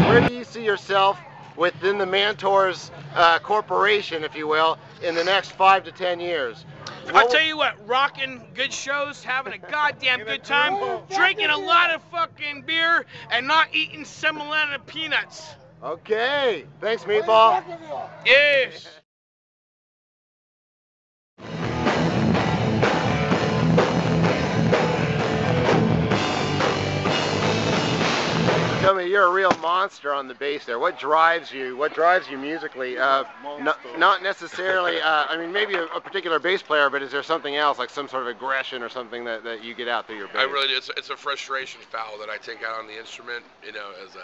Where do you see yourself within the Mantors corporation, if you will, in the next 5 to 10 years? I'll tell you what, rocking good shows, having a goddamn good time, drinking a lot of fucking beer, and not eating semolina peanuts. Okay, thanks, Meatball. Yes. Tell me, you're a real monster on the bass there. What drives you? What drives you musically? Not necessarily. I mean, maybe a particular bass player, but is there something else, like some sort of aggression or something that you get out through your bass? I really do. It's a frustration foul that I take out on the instrument. You know, as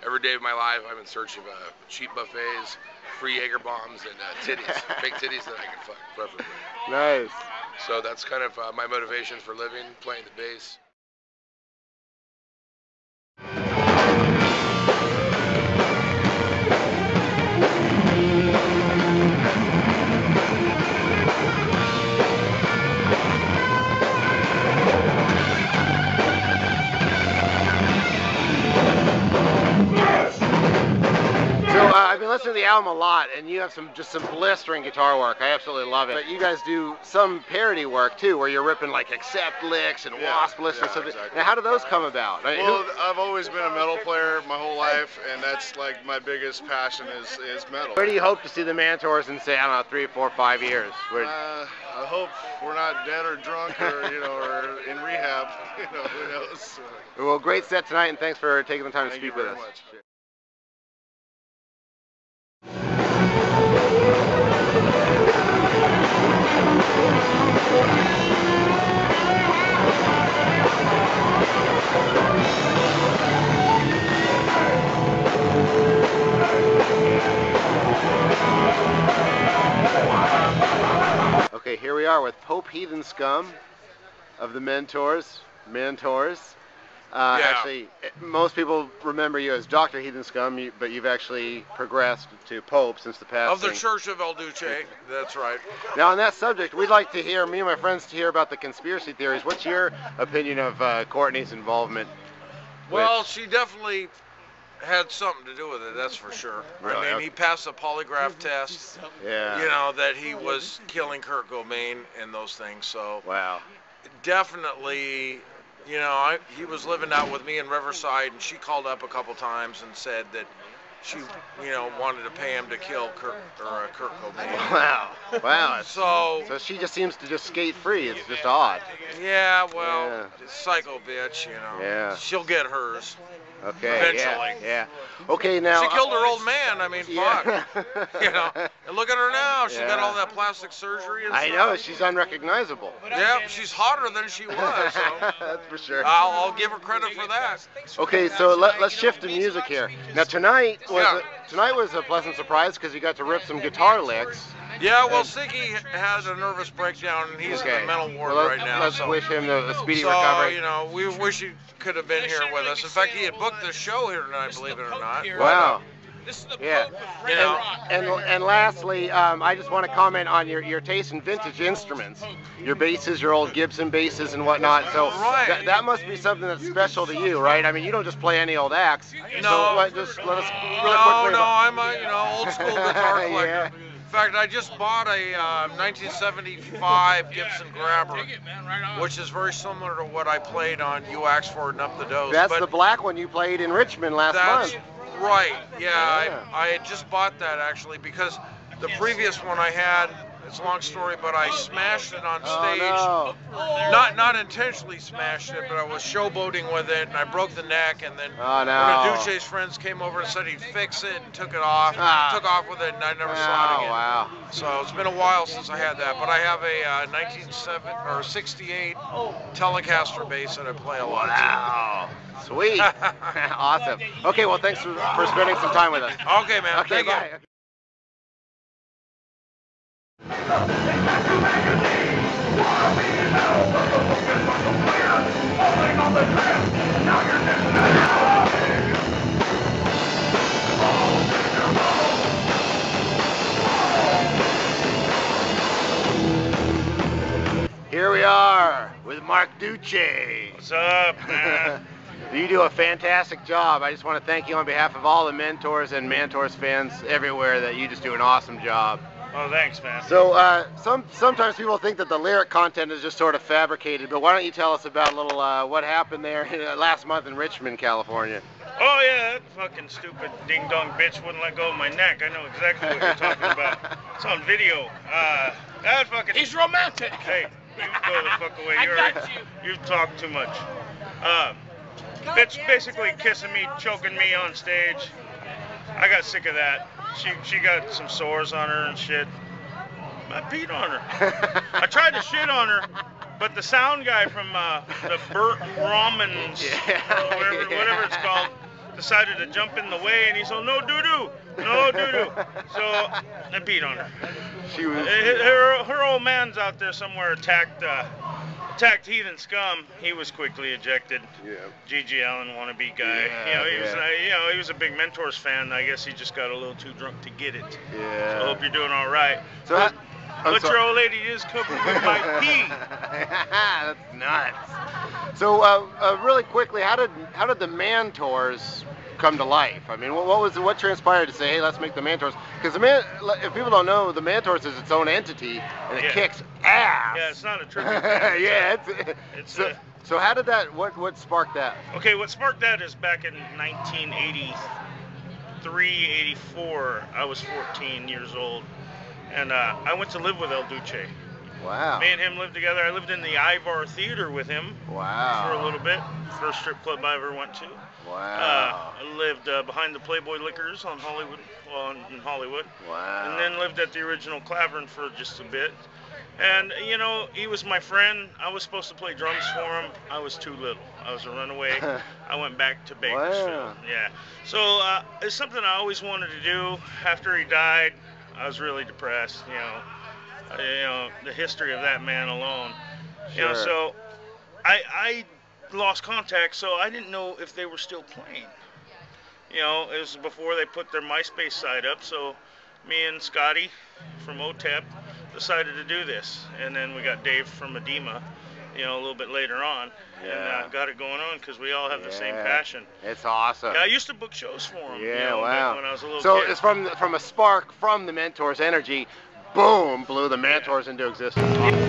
every day of my life, I'm in search of cheap buffets, free Jaeger bombs, and titties, fake titties that I can fuck, preferably. Nice. So that's kind of my motivation for living, playing the bass. I've been listening to the album a lot, and you have just some blistering guitar work. I absolutely love it. But you guys do some parody work too, where you're ripping like Accept licks and Wasp licks and stuff. Exactly. Now, how do those come about? Well, I've always been a metal player my whole life, and that's like my biggest passion is metal. Where do you hope to see the Mantors in, say, I don't know, 3, 4, 5 years? I hope we're not dead or drunk or or in rehab. Who knows? Well, great set tonight, and thanks for taking the time to speak with us. Much. Okay, here we are with Pope Heathen Scum of the Mantors. Actually, most people remember you as Dr. Heathen Scum, but you've actually progressed to Pope since the passing. Of the Church of El Duce, that's right. Now, on that subject, we'd like to hear, me and my friends, to hear about the conspiracy theories. What's your opinion of Courtney's involvement? Well, she definitely had something to do with it, that's for sure. Really? I mean, he passed a polygraph test, Yeah. you know, that he was killing Kurt Cobain and those things, so. Wow. Definitely, you know, he was living out with me in Riverside, and she called up a couple times and said that she, you know, wanted to pay him to kill Kurt Cobain. Wow. Wow. So she just seems to just skate free. It's just odd. Yeah, well, psycho bitch, you know. Yeah. She'll get hers. Okay. Eventually. Yeah. Okay, now. She killed her old man. I mean, fuck. You know. And look at her now. She got all Yeah. that plastic surgery and I stuff. know. She's unrecognizable. Yeah, she's hotter than she was. So That's for sure. I'll give her credit for that. Okay, so let's shift to music here. Now tonight was a pleasant surprise because you got to rip some guitar licks. Yeah, well, Siggy had a nervous breakdown, and he's in the mental ward right now. Let's wish him a speedy so, recovery. You know, we wish he could have been here with us. In fact, he had booked the show here tonight, believe it or not. Wow. Yeah. You know. And lastly, I just want to comment on your taste in vintage instruments, your basses, your old Gibson basses and whatnot. So that must be something that's special to you, right? I mean, you don't just play any old axe. No. So just let us really quickly. No, I'm a old school guitar collector. Yeah. In fact, I just bought a 1975 Gibson Grabber, which is very similar to what I played on You Asked For It and Up the Dose. That's the black one you played in Richmond last month. That's right. Yeah, I had just bought that actually because the previous one I had, it's a long story, but I smashed it on stage. Oh, no. Not intentionally smashed it, but I was showboating with it, and I broke the neck, and then Oh, no. one of Duce's friends came over and said he'd fix it and took it off. Took off with it, and I never saw it again. Wow. So it's been a while since I had that, but I have a 1968 Telecaster bass that I play a lot. Wow. Sweet. Awesome. Okay, well, thanks for spending some time with us. Okay, man. Okay, Thank you. bye. Here we are with Mark Duce. What's up, man? You do a fantastic job. I just want to thank you on behalf of all the Mentors and Mantors fans everywhere that you just do an awesome job. Oh, thanks, man. So sometimes people think that the lyric content is just sort of fabricated, but why don't you tell us about a little what happened there last month in Richmond, California? Oh, yeah, that fucking stupid ding-dong bitch wouldn't let go of my neck. I know exactly what you're talking about. It's on video. That fucking... He's romantic. Hey, you go the fuck away. I got You talk too much. Bitch basically kissing me, choking me on stage. I got sick of that. She got some sores on her and shit. I peed on her. I tried to shit on her, but the sound guy from the Burt Romans, whatever it's called, decided to jump in the way, and he said, "No doo-doo, no doo-doo." So I peed on her. She was... her old man's out there somewhere attacked heathen scum. He was quickly ejected. Yeah. G.G. Allen wannabe guy. Yeah, he was a big Mentors fan. I guess he just got a little too drunk to get it. Yeah. So I hope you're doing all right. So but your old lady is covered with my pee. That's nuts. So really quickly, how did the Mantors come to life? I mean, what transpired to say, hey, let's make the Mantors? Because if people don't know, the Mantors is its own entity and it kicks ass. Yeah, it's not a tribute. Yeah, so how did that? What sparked that? Okay, what sparked that is back in 1983, 84. I was 14 years old, and I went to live with El Duce. Wow. Me and him lived together. I lived in the Ivar Theater with him. Wow. For a little bit. First strip club I ever went to. Wow. I lived behind the Playboy Liquors in Hollywood. Wow. And then lived at the original Clavern for just a bit. And, he was my friend. I was supposed to play drums for him. I was too little. I was a runaway. I went back to Bakersfield. Wow. Yeah. So it's something I always wanted to do. After he died, I was really depressed, the history of that man alone. Sure. So I lost contact, so I didn't know if they were still playing. It was before they put their MySpace site up, so me and Scotty from OTEP decided to do this. And then we got Dave from Edema, a little bit later on, and got it going on because we all have the same passion. It's awesome. Yeah, I used to book shows for him. Yeah, wow. When I was a little so kid. It's from a spark from the Mentors energy, boom, blew the Mentors into existence.